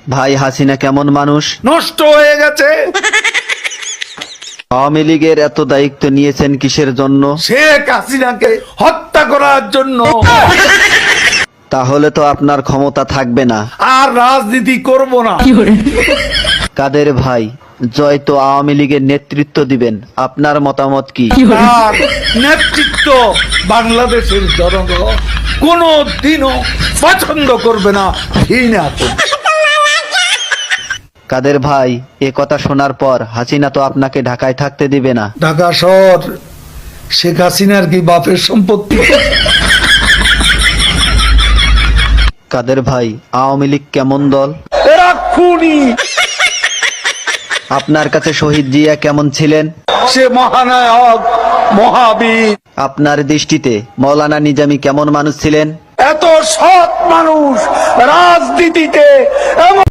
ভাই হাসিনা কেমন মানুষ? নষ্ট হয়ে গেছে। আওয়ামী লীগের এত দায়িত্ব নিয়েছেন কিসের জন্য? শেখ হাসিনাকে হত্যা করার জন্য। তাহলে তো আপনার ক্ষমতা থাকবে না। আর রাজনীতি করব না। কাদের ভাই, জয় তো আওয়ামী লীগের নেতৃত্ব দিবেন, আপনার মতামত কি? তার নেতৃত্ব বাংলাদেশের জনগণ কোনো দিনও পছন্দ করবে না, ঘৃণা করবে। কাদের ভাই, এ কথা শোনার পর হাসিনা তো আপনাকে ঢাকায় থাকতে দিবে না। ঢাকা শহর শেখ হাসিনার কি বাপের সম্পত্তি? কাদের ভাই, আওয়ামী লীগ কেমন দল? এরা খুনি। আপনার কাছে শহীদ জিয়া কেমন ছিলেন? সে মহানায়ক, মহাবীর। আপনার দৃষ্টিতে মৌলানা নিজামী কেমন মানুষ ছিলেন? এত সৎ মানুষ রাজনীতিতে এমন